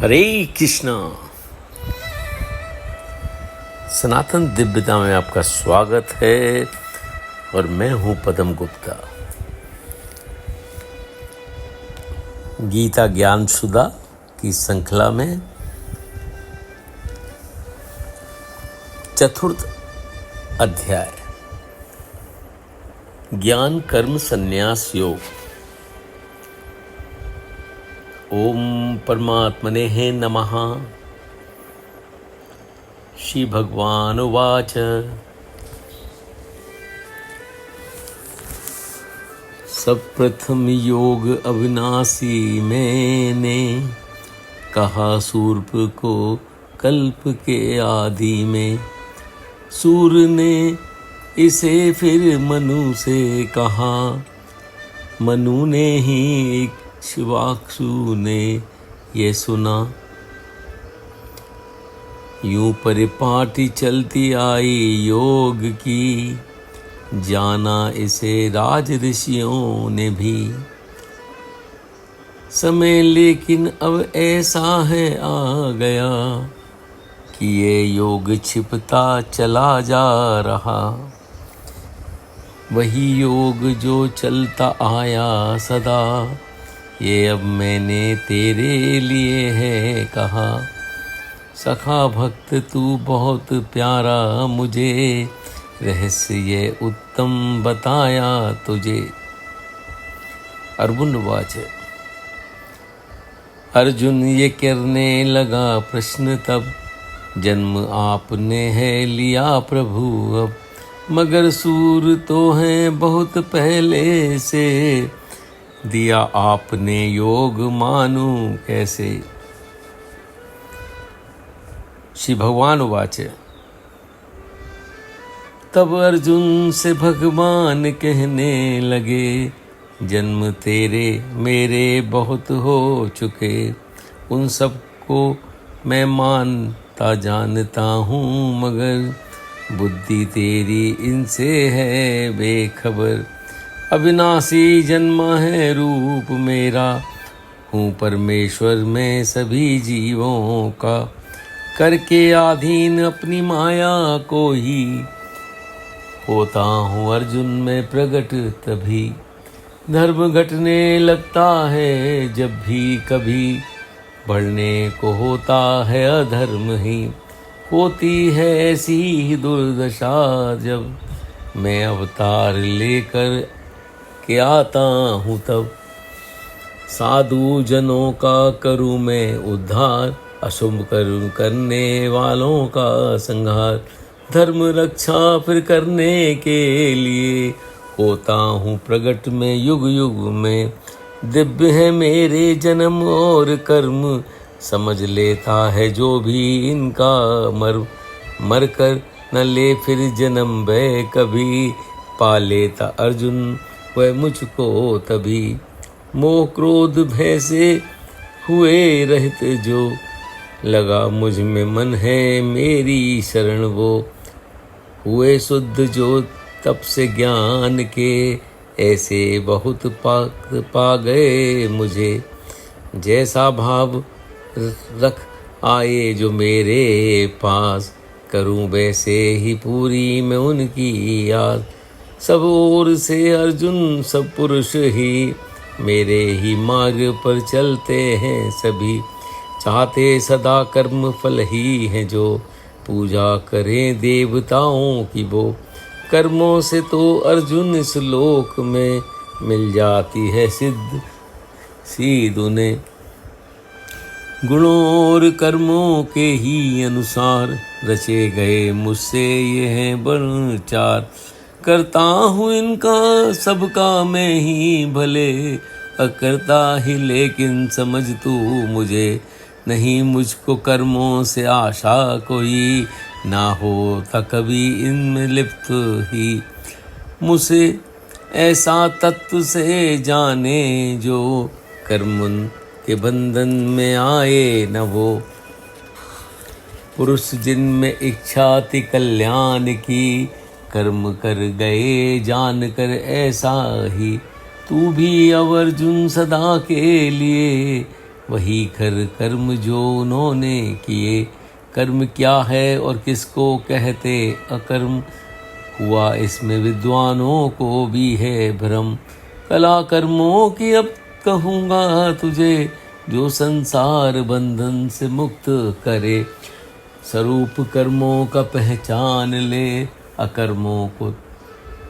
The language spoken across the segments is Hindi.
हरे कृष्णा। सनातन दिव्यता में आपका स्वागत है और मैं हूं पदम गुप्ता। गीता ज्ञान सुधा की श्रृंखला में चतुर्थ अध्याय ज्ञान कर्म संन्यास योग। ओम परमात्मने नमः। श्री भगवान उवाच सप्रथम योग अविनाशी मैंने कहा सूर्प को कल्प के आदि में। सूर ने इसे फिर मनु से कहा, मनु ने ही शिवाक्षु ने ये सुना। यूं परिपाटी चलती आई योग की, जाना इसे राज ऋषियों ने भी। समय लेकिन अब ऐसा है आ गया कि ये योग छिपता चला जा रहा। वही योग जो चलता आया सदा, ये अब मैंने तेरे लिए है कहा। सखा भक्त तू बहुत प्यारा मुझे, रहस्य ये उत्तम बताया तुझे। अर्जुन वाच। अर्जुन ये करने लगा प्रश्न तब, जन्म आपने है लिया प्रभु अब। मगर सूर तो हैं बहुत पहले से, दिया आपने योग मानू कैसे। श्री भगवान उवाच। तब अर्जुन से भगवान कहने लगे, जन्म तेरे मेरे बहुत हो चुके। उन सबको मैं मानता जानता हूँ, मगर बुद्धि तेरी इनसे है बेखबर। अविनाशी जन्मा है रूप मेरा, हूँ परमेश्वर में सभी जीवों का। करके अधीन अपनी माया को ही, होता हूँ अर्जुन में प्रकट तभी। धर्म घटने लगता है जब भी कभी, बढ़ने को होता है अधर्म ही। होती है ऐसी दुर्दशा जब, मैं अवतार लेकर के आता हूँ तब। साधु जनों का करूँ मैं उद्धार, अशुभ करूँ करने वालों का संहार। धर्म रक्षा फिर करने के लिए, होता हूँ प्रगट में युग युग में। दिव्य है मेरे जन्म और कर्म, समझ लेता है जो भी इनका मर्म। मर कर न ले फिर जन्म वह कभी, पा लेता अर्जुन वह मुझको तभी। मोह क्रोध भय से हुए रहित जो, लगा मुझ में मन है मेरी शरण वो। हुए शुद्ध जो तप से ज्ञान के, ऐसे बहुत पा गए मुझे। जैसा भाव रख आए जो मेरे पास, करूं वैसे ही पूरी मैं उनकी याद। सब ओर से अर्जुन सब पुरुष ही, मेरे ही मार्ग पर चलते हैं सभी। चाहते सदा कर्म फल ही हैं जो, पूजा करें देवताओं की वो। कर्मों से तो अर्जुन इस लोक में, मिल जाती है सिद्ध सीध उन्हें। गुणों और कर्मों के ही अनुसार, रचे गए मुझसे ये हैं वर्ण चार। करता हूँ इनका सबका मैं ही भले, अकर्ता ही लेकिन समझ तू मुझे। नहीं मुझको कर्मों से आशा कोई, ना होता कभी इनमें लिप्त ही। मुझसे ऐसा तत्व से जाने जो, कर्म के बंधन में आए न वो। पुरुष जिनमें इच्छा थी कल्याण की, कर्म कर गए जान कर ऐसा ही। तू भी अब अर्जुन सदा के लिए, वही कर कर्म जो उन्होंने किए। कर्म क्या है और किसको कहते अकर्म, हुआ इसमें विद्वानों को भी है भ्रम। कला कर्मों की अब कहूँगा तुझे, जो संसार बंधन से मुक्त करे। स्वरूप कर्मों का पहचान ले, अकर्मों को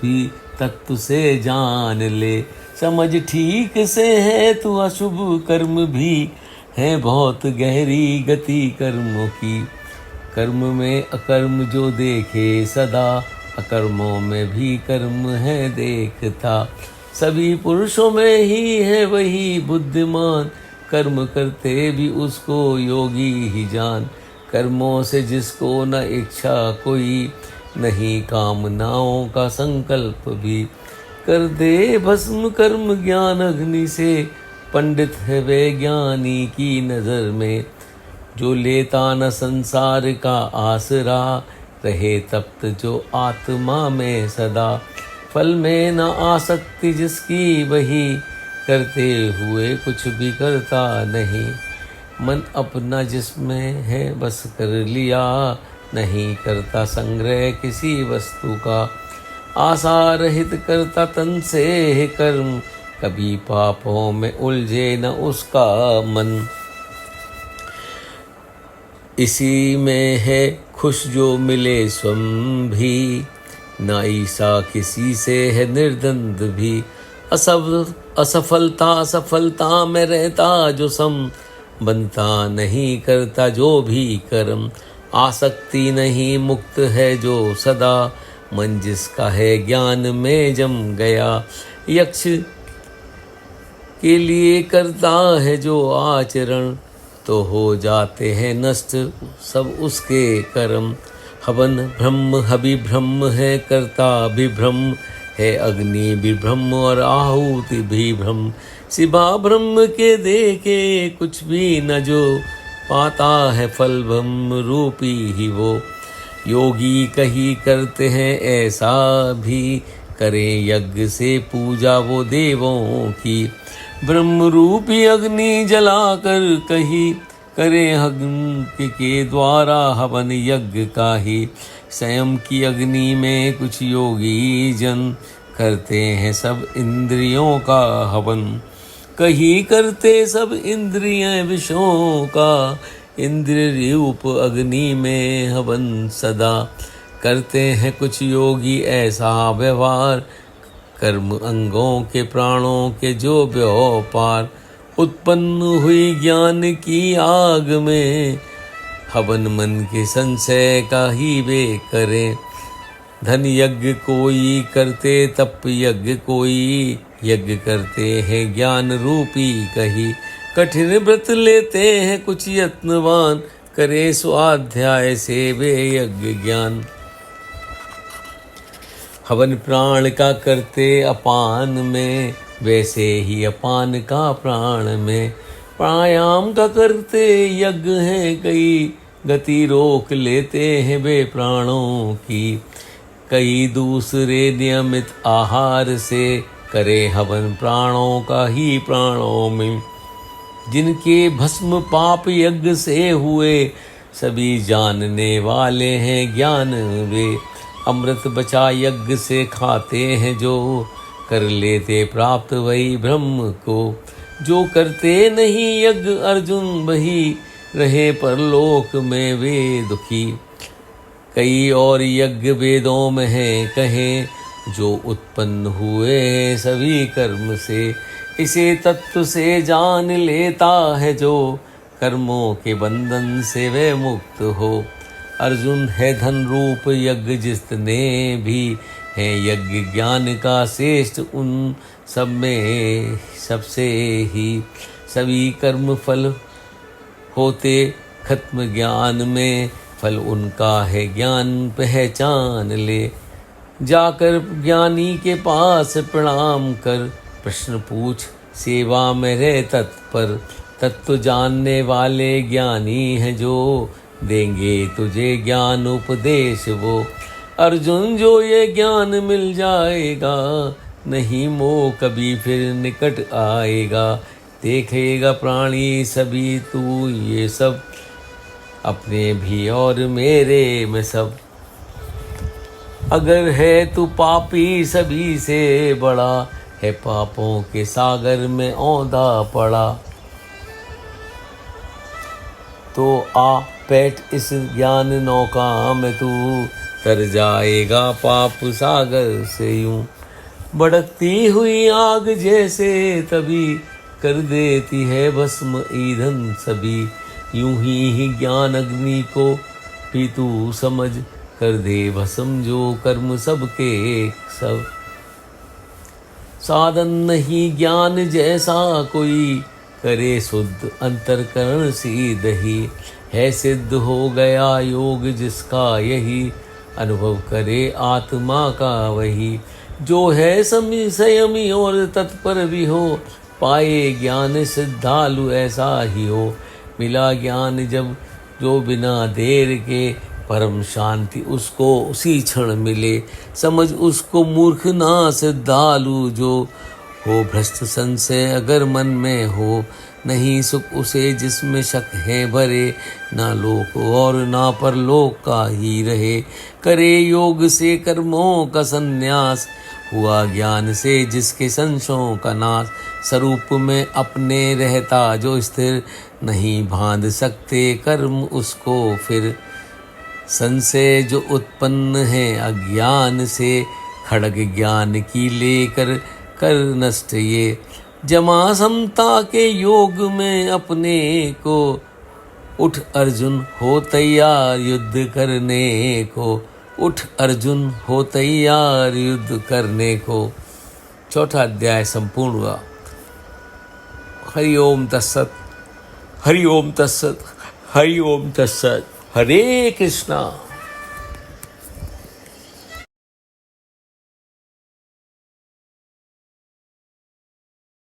भी तत्व से जान ले। समझ ठीक से है तू अशुभ कर्म भी, है बहुत गहरी गति कर्मों की। कर्म में अकर्म जो देखे सदा, अकर्मों में भी कर्म है देखता। सभी पुरुषों में ही है वही बुद्धिमान, कर्म करते भी उसको योगी ही जान। कर्मों से जिसको न इच्छा कोई, नहीं कामनाओं का संकल्प भी। कर दे भस्म कर्म ज्ञान अग्नि से, पंडित है वे ज्ञानी की नजर में। जो लेता न संसार का आसरा, रहे तप्त जो आत्मा में सदा। फल में न आसक्ति जिसकी वही, करते हुए कुछ भी करता नहीं। मन अपना जिसमें है बस कर लिया, नहीं करता संग्रह किसी वस्तु का। आशा रहित करता तन से है कर्म, कभी पापों में उलझे न उसका मन। इसी में है खुश जो मिले स्वयं भी, ना ईसा किसी से है निर्द्वंद भी। असफलता सफलता में रहता जो सम, बनता नहीं करता जो भी कर्म। आसक्ति नहीं मुक्त है जो सदा, मन जिसका है ज्ञान में जम गया। यक्ष के लिए करता है जो आचरण, तो हो जाते हैं नष्ट सब उसके कर्म। हवन ब्रह्म हवि ब्रह्म है करता भी ब्रह्म, है अग्नि भी ब्रह्म और आहुति भी ब्रह्म। सिवा ब्रह्म के देखे कुछ भी न जो, पाता है फल ब्रह्म रूपी ही वो। योगी कहीं करते हैं ऐसा भी, करें यज्ञ से पूजा वो देवों की। ब्रह्म रूपी अग्नि जलाकर कहीं, करें अग्नि के द्वारा हवन यज्ञ का ही। स्वयं की अग्नि में कुछ योगी जन, करते हैं सब इंद्रियों का हवन। कहीं करते सब इंद्रियां विषयों का, इंद्रिय रूप अग्नि में हवन सदा। करते हैं कुछ योगी ऐसा व्यवहार, कर्म अंगों के प्राणों के जो व्यापार। उत्पन्न हुई ज्ञान की आग में, हवन मन के संशय का ही वे करें। धन यज्ञ कोई करते तप यज्ञ कोई, यज्ञ करते हैं ज्ञान रूपी कही। कठिन व्रत लेते हैं कुछ यत्नवान, करे स्वाध्याय से वे यज्ञ ज्ञान। हवन प्राण का करते अपान में, वैसे ही अपान का प्राण में। प्राणायाम का करते यज्ञ है कई, गति रोक लेते हैं वे प्राणों की। कई दूसरे नियमित आहार से, करे हवन प्राणों का ही प्राणों में। जिनके भस्म पाप यज्ञ से हुए, सभी जानने वाले हैं ज्ञान वे। अमृत बचा यज्ञ से खाते हैं जो, कर लेते प्राप्त वही ब्रह्म को। जो करते नहीं यज्ञ अर्जुन वही, रहे परलोक में वे दुखी। कई और यज्ञ वेदों में है कहे, जो उत्पन्न हुए सभी कर्म से। इसे तत्व से जान लेता है जो, कर्मों के बंधन से वे मुक्त हो। अर्जुन है धन रूप यज्ञ जिसने भी, है यज्ञ ज्ञान का श्रेष्ठ उन सब में सबसे ही। सभी कर्म फल होते खत्म ज्ञान में, फल उनका है ज्ञान पहचान ले। जाकर ज्ञानी के पास प्रणाम कर, प्रश्न पूछ सेवा में रह तत्पर। तत्व जानने वाले ज्ञानी हैं जो, देंगे तुझे ज्ञान उपदेश वो। अर्जुन जो ये ज्ञान मिल जाएगा, नहीं मोह कभी फिर निकट आएगा। देखेगा प्राणी सभी तू ये सब, अपने भी और मेरे में सब। अगर है तू पापी सभी से बड़ा, है पापों के सागर में औंधा पड़ा। तो आ बैठ इस ज्ञान नौका में तू, तर जाएगा पाप सागर से यूं। भड़कती हुई आग जैसे तभी, कर देती है भस्म ईंधन सभी। यूं ही ज्ञान अग्नि को भी तू समझ, कर दे भस्म जो कर्म सबके सब। साधन नहीं ज्ञान जैसा कोई, करे शुद्ध अंतरकरण सीधही। है सिद्ध हो गया योग जिसका यही, अनुभव करे आत्मा का वही। जो है संयमी और तत्पर भी हो, पाए ज्ञान सिद्धालु ऐसा ही हो। मिला ज्ञान जब जो बिना देर के, परम शांति उसको उसी क्षण मिले। समझ उसको मूर्ख ना सिद्धालु जो, हो भ्रष्ट संशय अगर मन में हो। नहीं सुख उसे जिसमें शक है भरे, ना लोक और ना परलोक का ही रहे। करे योग से कर्मों का संन्यास, हुआ ज्ञान से जिसके संशयों का नाश। स्वरूप में अपने रहता जो स्थिर, नहीं बांध सकते कर्म उसको फिर। संशय जो उत्पन्न है अज्ञान से, खड़ग ज्ञान की लेकर कर नष्ट ये। जमा समता के योग में अपने को, उठ अर्जुन हो तैयार युद्ध करने को। उठ अर्जुन हो तैयार युद्ध करने को। चौथा अध्याय संपूर्ण हुआ। हरि ओम तत्सत, हरि ओम तत्सत, हरि ओम तत्सत। हरे कृष्णा।